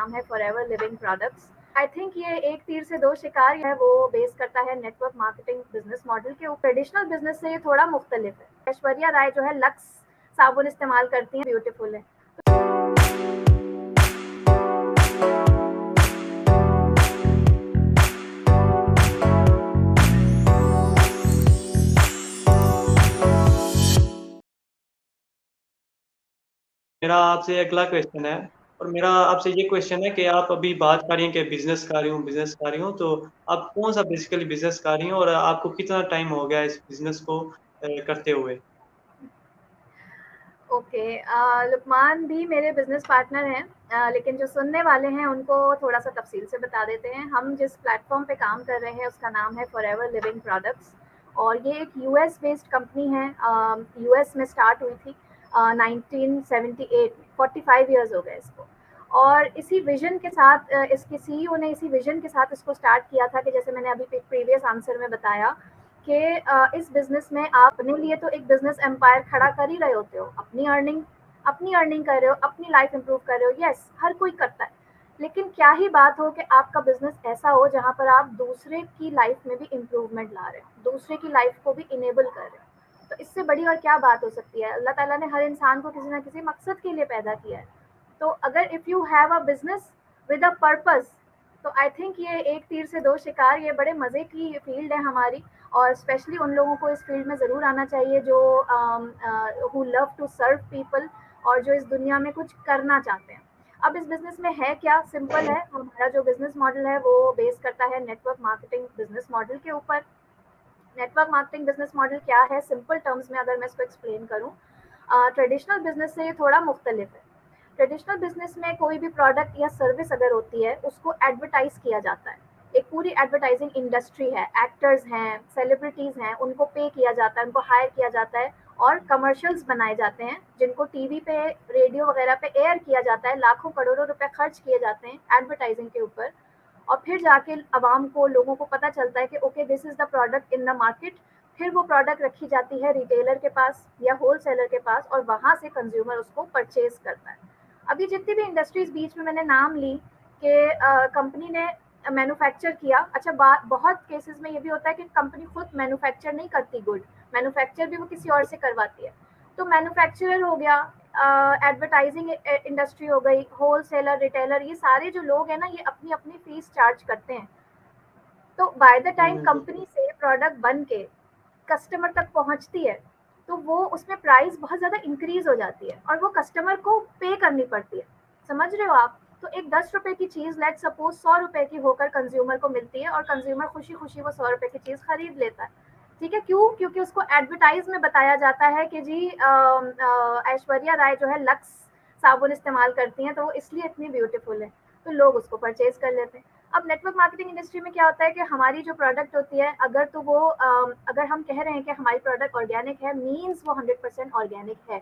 नाम है forever living products. I think ये एक तीर से दो शिकार है, वो बेस करता है नेटवर्क मार्केटिंग बिजनेस मॉडल के ऊपर। ट्रेडिशनल बिजनेस से ये थोड़ा मुख्तलिफ है। ऐश्वर्या राय जो है लक्स साबुन इस्तेमाल करती हैं, ब्यूटीफुल है। मेरा आपसे अगला क्वेश्चन है। और मेरा आपसे ये क्वेश्चन है कि आप अभी बात कर रही हैं कि बिजनेस कर रही हूँ, तो आप कौन सा बेसिकली बिजनेस कर रही हैं और आपको कितना टाइम हो गया इस बिजनेस को करते हुए? ओके, लुकमान भी मेरे बिजनेस पार्टनर हैं, लेकिन जो सुनने वाले हैं उनको थोड़ा सा तफसील से बता देते हैं। हम जिस प्लेटफॉर्म पे काम कर रहे हैं उसका नाम है फॉरएवर लिविंग प्रोडक्ट्स, और ये एक यूएस बेस्ड कंपनी है। यूएस में स्टार्ट हुई थी 1978 में, 45 इयर्स हो गए इसको। और इसी विजन के साथ इसके सीईओ ने इसी विजन के साथ इसको स्टार्ट किया था कि जैसे मैंने अभी प्रीवियस आंसर में बताया कि इस बिजनेस में आप अपने लिए तो एक बिजनेस एम्पायर खड़ा कर ही रहे होते हो, अपनी अर्निंग कर रहे हो, अपनी लाइफ इंप्रूव कर रहे हो। यस, हर कोई करता है, लेकिन क्या ही बात हो कि आपका बिजनेस ऐसा हो जहाँ पर आप दूसरे की लाइफ में भी इम्प्रूवमेंट ला रहे हो, दूसरे की लाइफ को भी इनेबल कर रहे हो। तो इससे बड़ी और क्या बात हो सकती है। अल्लाह ताला ने हर इंसान को किसी ना किसी मकसद के लिए पैदा किया है। तो अगर if you have a business with a purpose, तो आई थिंक ये एक तीर से दो शिकार, ये बड़े मज़े की फील्ड है हमारी। और स्पेशली उन लोगों को इस फील्ड में ज़रूर आना चाहिए जो who love to serve people, और जो इस दुनिया में कुछ करना चाहते हैं। अब इस बिज़नेस में है क्या, सिंपल है। हमारा जो बिज़नेस मॉडल है वो बेस करता है नेटवर्क मार्केटिंग बिज़नेस मॉडल के ऊपर। नेटवर्क मार्केटिंग बिज़नेस मॉडल क्या है, सिंपल टर्म्स में अगर मैं इसको एक्सप्लेन करूँ, ट्रेडिशनल बिज़नेस से ये थोड़ा मुख्तलिफ है। ट्रेडिशनल बिजनेस में कोई भी प्रोडक्ट या सर्विस अगर होती है उसको एडवर्टाइज किया जाता है। एक पूरी एडवर्टाइजिंग इंडस्ट्री है, एक्टर्स हैं, सेलिब्रिटीज़ हैं, उनको पे किया जाता है, उनको हायर किया जाता है, और कमर्शियल्स बनाए जाते हैं जिनको टीवी पे, रेडियो वगैरह पे एयर किया जाता है। लाखों करोड़ों रुपए खर्च किए जाते हैं एडवर्टाइजिंग के ऊपर, और फिर जाके आवाम को, लोगों को पता चलता है कि okay this is the product in the market. फिर वो प्रोडक्ट रखी जाती है रिटेलर के पास या होलसेलर के पास, और वहाँ से कंज्यूमर उसको परचेज करता है। अभी जितनी भी इंडस्ट्रीज बीच में मैंने नाम ली कि कंपनी ने मैन्युफैक्चर किया, अच्छा बात बहुत केसेस में ये भी होता है कि कंपनी खुद मैन्युफैक्चर नहीं करती गुड, मैन्युफैक्चर भी वो किसी और से करवाती है। तो मैन्युफैक्चरर हो गया, एडवर्टाइजिंग इंडस्ट्री हो गई, होलसेलर, रिटेलर, ये सारे जो लोग हैं ना, ये अपनी अपनी फीस चार्ज करते हैं। तो बाय द टाइम कंपनी बिल्कुल। से प्रोडक्ट बन के कस्टमर तक पहुंचती है, तो वो उसमें प्राइस बहुत ज़्यादा इंक्रीज हो जाती है और वो कस्टमर को पे करनी पड़ती है। समझ रहे हो आप? तो एक 10 रुपए की चीज़ लेट सपोज 100 रुपए की होकर कंज्यूमर को मिलती है, और कंज्यूमर खुशी खुशी वो 100 रुपए की चीज़ खरीद लेता है। ठीक है, क्यों? क्योंकि उसको एडवर्टाइज में बताया जाता है कि जी ऐश्वर्या राय जो है लक्स साबुन इस्तेमाल करती हैं, तो वो इसलिए इतनी ब्यूटीफुल है, तो लोग उसको परचेज कर लेते हैं। अब नेटवर्क मार्केटिंग इंडस्ट्री में क्या होता है कि हमारी जो प्रोडक्ट होती है, अगर तो वो अगर हम कह रहे हैं कि हमारी प्रोडक्ट ऑर्गेनिक है, मीन्स वो 100% ऑर्गेनिक है।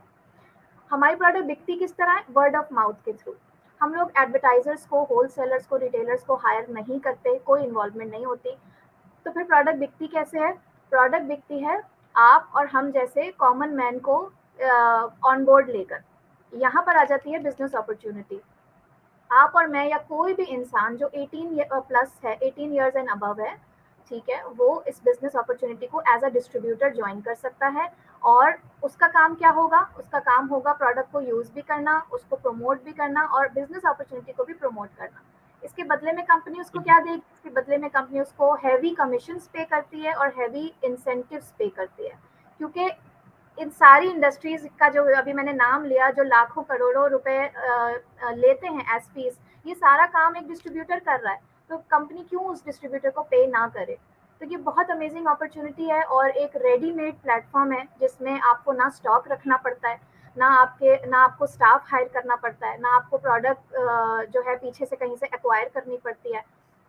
हमारी प्रोडक्ट बिकती किस तरह है? वर्ड ऑफ माउथ के थ्रू। हम लोग एडवर्टाइजर्स को, होलसेलर्स को, रिटेलर्स को हायर नहीं करते, कोई इन्वॉल्वमेंट नहीं होती। तो फिर प्रोडक्ट बिकती कैसे है? प्रोडक्ट बिकती है आप और हम जैसे कॉमन मैन को ऑन बोर्ड लेकर। यहाँ पर आ जाती है बिजनेस अपॉर्चुनिटी। आप और मैं या कोई भी इंसान जो 18 प्लस है, 18 ईयर्स एंड अबव है, ठीक है, वो इस बिजनेस अपॉर्चुनिटी को एज अ डिस्ट्रीब्यूटर ज्वाइन कर सकता है। और उसका काम क्या होगा? उसका काम होगा प्रोडक्ट को यूज़ भी करना, उसको प्रमोट भी करना, और बिजनेस अपॉर्चुनिटी को भी प्रमोट करना। इसके बदले में कंपनी उसको क्या देगी? इसके बदले में कंपनी उसको हैवी कमीशंस पे करती है और हैवी इंसेंटिव्स पे करती है, क्योंकि इन सारी इंडस्ट्रीज का जो अभी मैंने नाम लिया, जो लाखों करोड़ों रुपए लेते हैं एज फीस, ये सारा काम एक डिस्ट्रीब्यूटर कर रहा है। तो कंपनी क्यों उस डिस्ट्रीब्यूटर को पे ना करे? तो ये बहुत अमेजिंग अपॉर्चुनिटी है, और एक रेडीमेड प्लेटफॉर्म है जिसमें आपको ना स्टॉक रखना पड़ता है, ना आपको स्टाफ हायर करना पड़ता है, ना आपको प्रोडक्ट जो है पीछे से कहीं से एक्वायर करनी पड़ती है,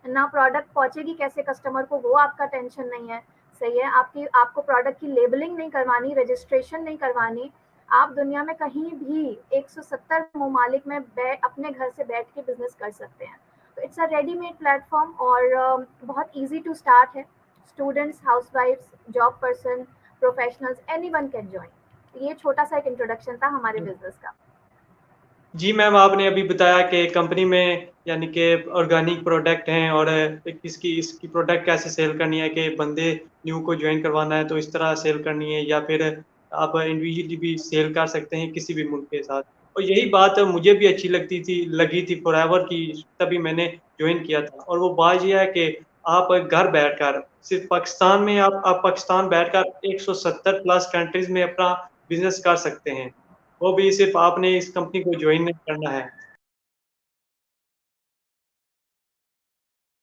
ना प्रोडक्ट पहुंचेगी कैसे कस्टमर को, वो आपका टेंशन नहीं है। सही है, आपको प्रोडक्ट की लेबलिंग नहीं करवानी, रजिस्ट्रेशन नहीं करवानी। आप दुनिया में कहीं भी 170 ममालिक में अपने घर से बैठ के बिजनेस कर सकते हैं। तो इट्स अ रेडीमेड प्लेटफॉर्म, और बहुत इजी टू स्टार्ट है। स्टूडेंट्स, हाउसवाइफ्स, job person, professionals, anyone can join. ये छोटा सा एक इंट्रोडक्शन था हमारे बिजनेस का। जी मैम, आपने अभी बताया कि कंपनी में यानी कि ऑर्गेनिक प्रोडक्ट हैं और किसकी इसकी प्रोडक्ट कैसे सेल करनी है कि बंदे न्यू को ज्वाइन करवाना है तो इस तरह सेल करनी है या फिर आप इंडिविजुअली भी सेल कर सकते हैं किसी भी मुल्क के साथ। और यही बात मुझे भी अच्छी लगी थी फॉरएवर की, तभी मैंने ज्वाइन किया था। और वो बात ये है कि आप घर बैठकर सिर्फ पाकिस्तान में आप पाकिस्तान बैठकर 170 प्लस कंट्रीज में अपना बिजनेस कर सकते हैं। वो भी सिर्फ आपने इस कंपनी को ज्वाइन करना है।